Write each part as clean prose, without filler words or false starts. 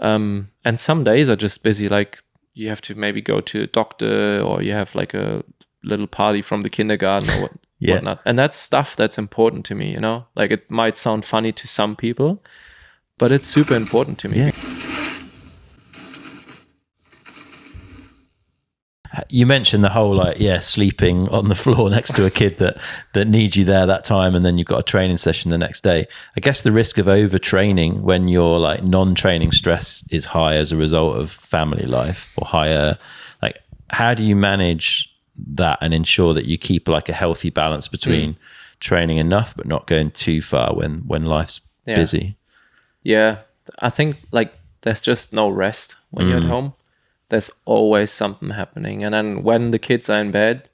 And some days are just busy, like you have to maybe go to a doctor, or you have like a little party from the kindergarten or whatnot. And that's stuff that's important to me, like it might sound funny to some people, but it's super important to me. Yeah. You mentioned the whole sleeping on the floor next to a kid that needs you there that time, and then you've got a training session the next day. I guess the risk of overtraining when your like non-training stress is high as a result of family life or higher, like how do you manage that and ensure that you keep like a healthy balance between training enough but not going too far when life's busy? Yeah, I think like there's just no rest when you're at home. There's always something happening. And then when the kids are in bed,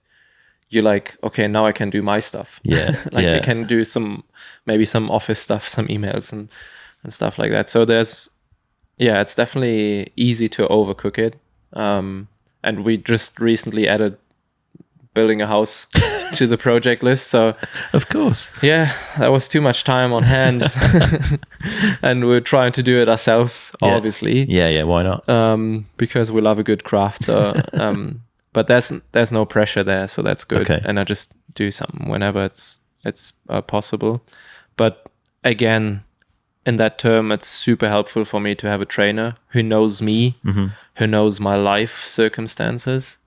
you're like, okay, now I can do my stuff. Yeah. I can do maybe some office stuff, some emails and stuff like that. So it's definitely easy to overcook it. And we just recently added building a house to the project list. So of course, yeah, that was too much time on hand. And we're trying to do it ourselves, obviously. Yeah, why not? Because we love a good craft. So but there's no pressure there, so that's good. Okay. And I just do something whenever it's possible. But again, in that term, it's super helpful for me to have a trainer who knows me, who knows my life circumstances.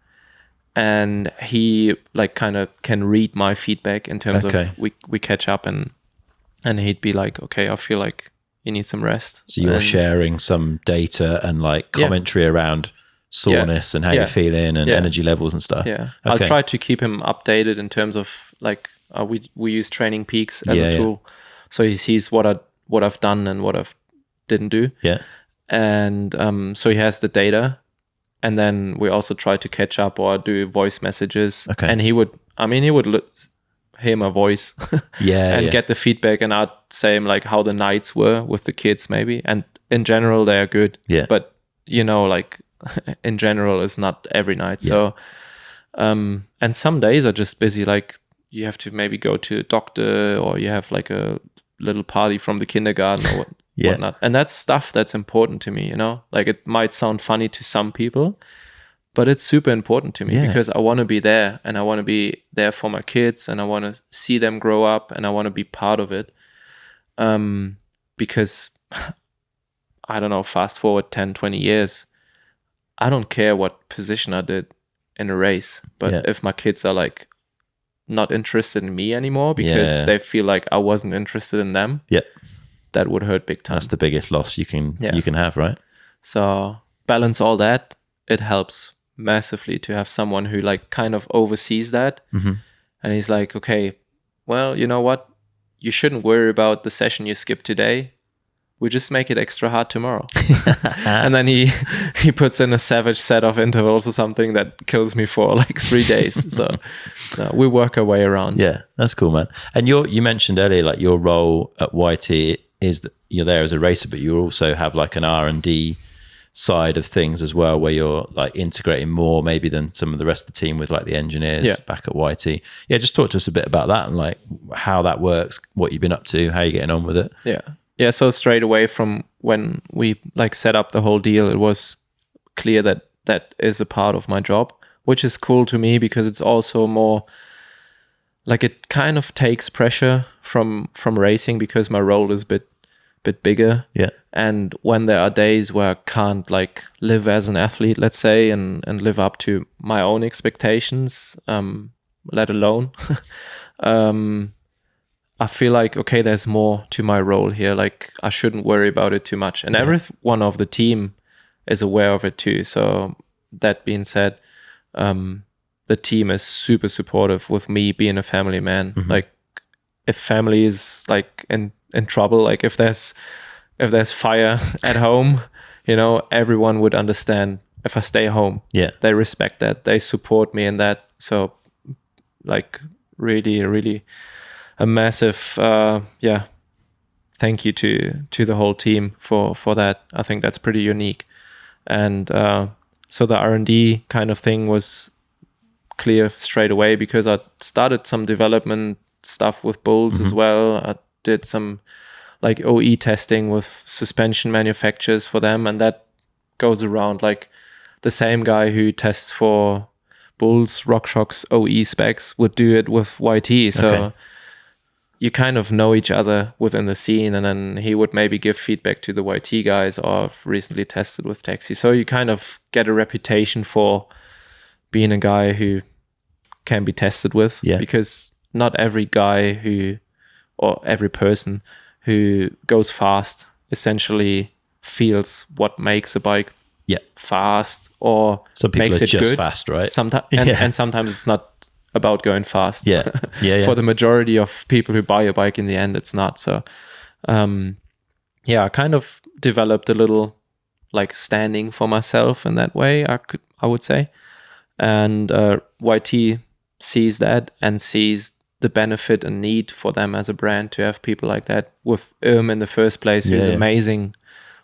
And he like kind of can read my feedback in terms of we catch up and he'd be like, okay, I feel like you need some rest. So you're sharing some data and like commentary around soreness and how you're feeling and energy levels and stuff. Yeah. Okay. I'll try to keep him updated in terms of like we use Training Peaks as a tool. So he sees what I've done and what I didn't do. Yeah. And so he has the data. And then we also try to catch up or do voice messages. Okay. And he would hear my voice and get the feedback. And I'd say him like how the nights were with the kids maybe. And in general, they are good. Yeah. But, like in general, it's not every night. Yeah. So, and some days are just busy. Like you have to maybe go to a doctor or you have like a little party from the kindergarten or whatnot. And that's stuff that's important to me, like it might sound funny to some people, but it's super important to me because I want to be there and I want to be there for my kids and I want to see them grow up and I want to be part of it. Because I don't know, fast forward 10, 20 years, I don't care what position I did in a race, but if my kids are like not interested in me anymore because they feel like I wasn't interested in them, that would hurt big time. That's the biggest loss you can have, right? So balance all that. It helps massively to have someone who like kind of oversees that. And he's like, okay, well, you know what? You shouldn't worry about the session you skipped today. We just make it extra hard tomorrow. And then he puts in a savage set of intervals or something that kills me for like 3 days. So we work our way around. Yeah, that's cool, man. And you mentioned earlier, like your role at YT is that you're there as a racer, but you also have like an R&D side of things as well, where you're like integrating more maybe than some of the rest of the team with like the engineers back at YT. Yeah, just talk to us a bit about that and like how that works, what you've been up to, how you're getting on with it. Yeah, so straight away from when we like set up the whole deal, it was clear that is a part of my job, which is cool to me because it's also more like it kind of takes pressure from racing because my role is a bit bigger. Yeah. And when there are days where I can't like live as an athlete, let's say, and live up to my own expectations, let alone, I feel like, okay, there's more to my role here. Like I shouldn't worry about it too much. And everyone of the team is aware of it too. So that being said, the team is super supportive with me being a family man. Like if family is like in trouble, like if there's fire at home, everyone would understand if I stay home. Yeah. They respect that. They support me in that. So like really, really a massive thank you to the whole team for that. I think that's pretty unique. And so the R&D kind of thing was clear straight away because I started some development stuff with bulls as well. I did some like OE testing with suspension manufacturers for them, and that goes around like the same guy who tests for Bulls, RockShox OE specs would do it with YT. So you kind of know each other within the scene, and then he would maybe give feedback to the YT guys, or I've recently tested with Texi. So you kind of get a reputation for being a guy who can be tested with, because not every guy or every person who goes fast essentially feels what makes a bike fast, or some people makes are it just good. fast, right? And sometimes it's not about going fast. Yeah. For the majority of people who buy a bike, in the end, it's not. So, I kind of developed a little like standing for myself in that way, I would say. And YT sees that and sees the benefit and need for them as a brand to have people like that. With in the first place, who's amazing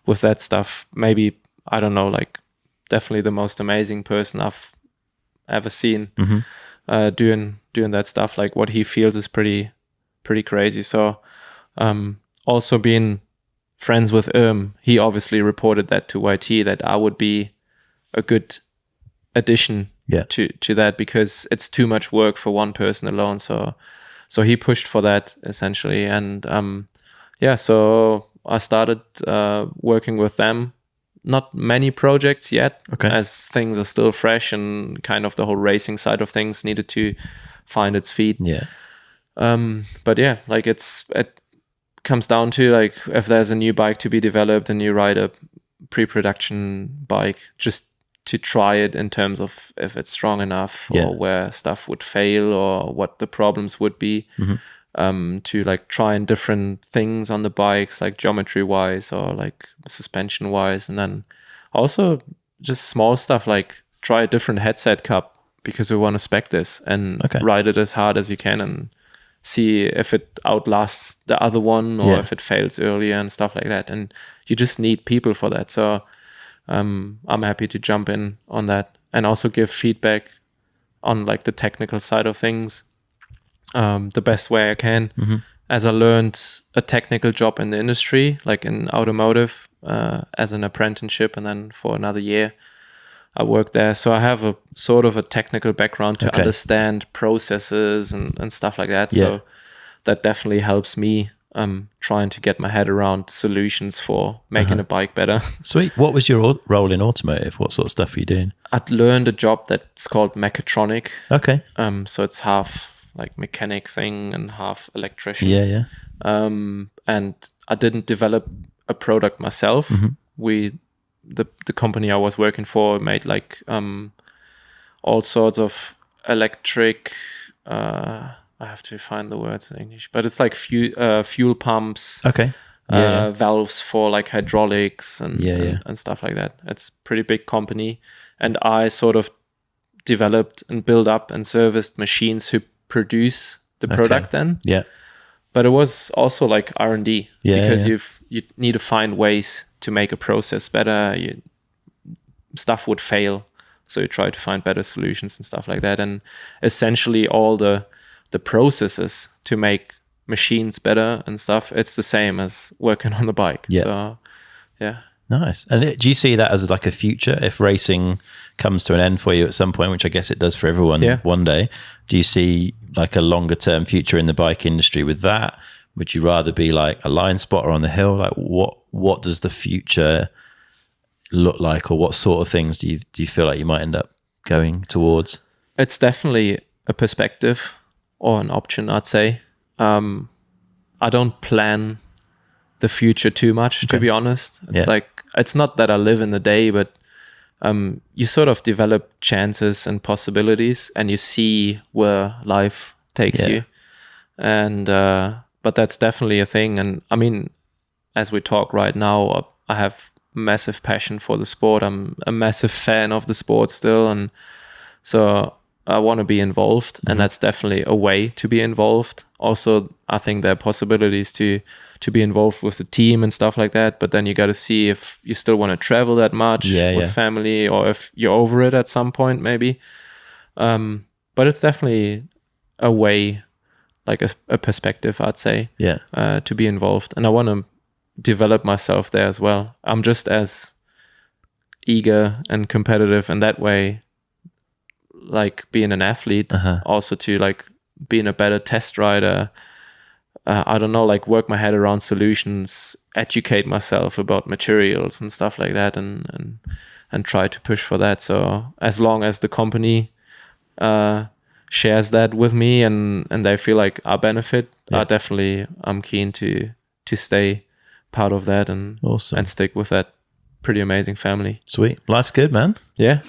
with that stuff. Maybe, I don't know, like definitely the most amazing person I've ever seen doing that stuff. Like what he feels is pretty crazy. So also being friends with he obviously reported that to YT, that I would be a good addition to that, because it's too much work for one person alone. So he pushed for that essentially. And so I started working with them. Not many projects yet, as things are still fresh, and kind of the whole racing side of things needed to find its feet. But like it comes down to like, if there's a new bike to be developed and you ride a pre-production bike, just to try it in terms of if it's strong enough, or where stuff would fail, or what the problems would be. To like trying different things on the bikes, like geometry wise or like suspension wise. And then also just small stuff like try a different headset cup, because we want to spec this and ride it as hard as you can and see if it outlasts the other one, or if it fails earlier and stuff like that. And you just need people for that. So I'm happy to jump in on that and also give feedback on like the technical side of things the best way I can. As I learned a technical job in the industry, like in automotive, as an apprenticeship, and then for another year I worked there. So I have a sort of a technical background to understand processes and stuff like that. So that definitely helps me trying to get my head around solutions for making a bike better. Sweet. What was your role in automotive? What sort of stuff were you doing? I'd learned a job that's called mechatronic. So it's half like mechanic thing and half electrician. And I didn't develop a product myself. The company I was working for made like all sorts of electric, I have to find the words in English, but it's like fuel pumps, valves for like hydraulics and stuff like that. It's a pretty big company. And I sort of developed and built up and serviced machines who produce the product then. But it was also like R&D, because you need to find ways to make a process better. Stuff would fail, so you try to find better solutions and stuff like that. And essentially all the processes to make machines better and stuff, it's the same as working on the bike. So Nice. And do you see that as like a future, if racing comes to an end for you at some point, which I guess it does for everyone one day? Do you see like a longer term future in the bike industry with that? Would you rather be like a line spotter on the hill? Like what does the future look like, or what sort of things do you feel like you might end up going towards? It's definitely a perspective or an option, I'd say. I don't plan the future too much, to be honest. It's like, it's not that I live in the day, but you sort of develop chances and possibilities, and you see where life takes you. And but that's definitely a thing. And I mean, as we talk right now, I have massive passion for the sport. I'm a massive fan of the sport still, and so I want to be involved, and that's definitely a way to be involved. Also, I think there are possibilities to be involved with the team and stuff like that, but then you got to see if you still want to travel that much with family, or if you're over it at some point maybe. But it's definitely a way like a perspective, I'd say, Yeah. to be involved. And I want to develop myself there as well. I'm just as eager and competitive in that way, like being an athlete, also to like being a better test rider. I don't know, like work my head around solutions, educate myself about materials and stuff like that, and try to push for that. So as long as the company shares that with me and they feel like I benefit, I'm keen to stay part of that and Awesome. and stick with that pretty amazing family. Sweet. Life's good, man. Yeah.